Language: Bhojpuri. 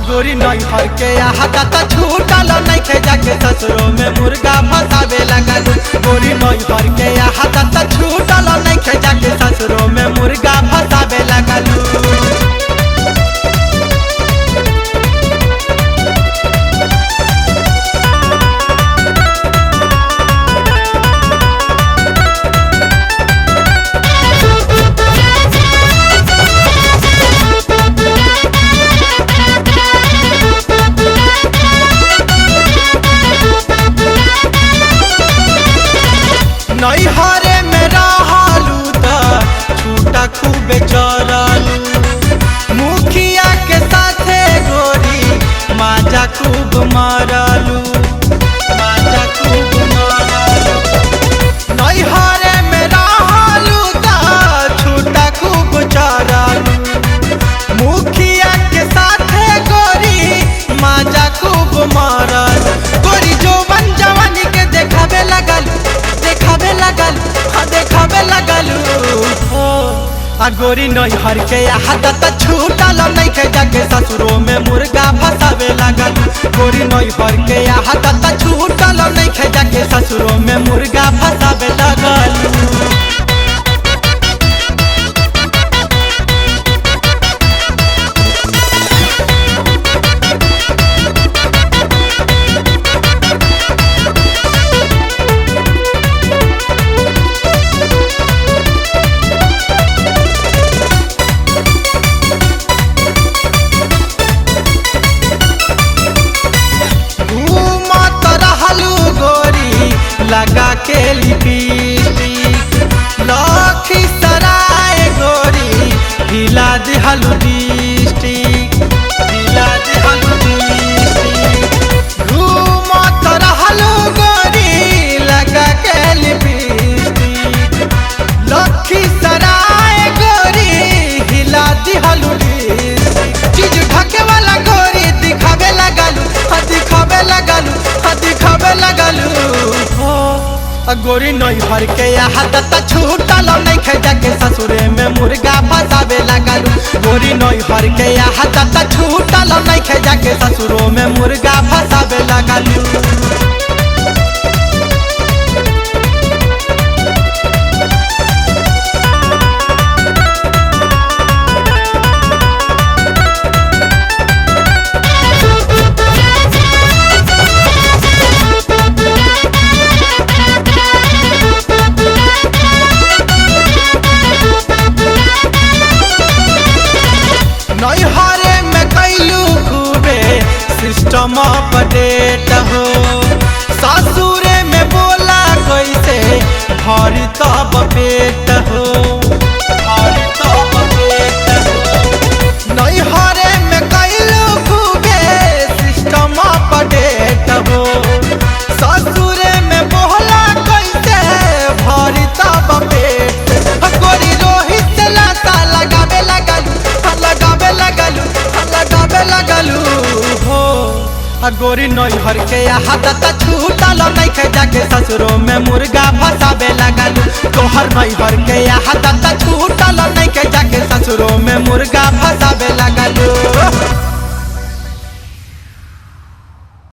गोरी नहीं हर के हाथा तो छूटल नहीं खे जाके ससुरों में मुर्गा फसावे लगल। गोरी नहीं हर के हाथा तो छूटल नहीं खे जाके ससुरों में मुर्गा फसावे लगल। नैहरे में रहलू त छूटा खूबे चरलू, मुखिया के साथे गोरी माजा खूब मारलू, माजा खूब मारलू। नैहरे में रहलू त छूटा खूब चरलू, मुखिया के साथे गोरी माजा खूब मारलू। गोरी जौवन जवानी के देखावे लगल, देखावे लगल, देखावे लगलू। गोरी नैहर के हाथा तो छूटल नहीं खे जाके ससुरों में मुर्गा फसावे लगल। गोरी नैहर के हाथा तो छूटल नहीं खे जाके ससुरों में मुर्गा फसावे लगल। लगा के लिपस्टिक लखीसराय गोरी हिला दिहलू डिस्ट्रिक्ट, हिला दिहलू डिस्ट्रिक्ट। घूमत रहलू गोरी लगा के लिपस्टिक लखीसराय गोरी हिला दिहलू डिस्ट्रिक्ट। चीज ढके वाला गोरी दिखावे लगलू, दिखावे लगलू, दिखावे लगलू। गोरी नैहर के हाथा तो छूटल नहीं खे जाके ससुरे में मुर्गा फसावे लगलू। गोरी नैहर के हाथा तो छूटल नहीं खे जाके ससुरों में मुर्गा फसावे लगलू। नैहरे में कैलू खूबे सिस्टम अपडेट हो, ससुरे में बोला कैसे भरी तब पेट हो, भरी तब पेट हो। नैहरे में कैलू खूबे सिस्टम अपडेट हो, ससुरे में बोला कैसे भरी तब पेट। गोरी रोहित से लाता लगावे लगलू, लगावे लगलू, लगावे लगलू हो। गोरी नैहर के हाथा तो छूटल नहीं खे जाके ससुरों में मुर्गा फसावे लगलू। तोहर नैहर के हाथा तो छूटल नहीं खे जाके ससुरों में मुर्गा फसावे लगलू।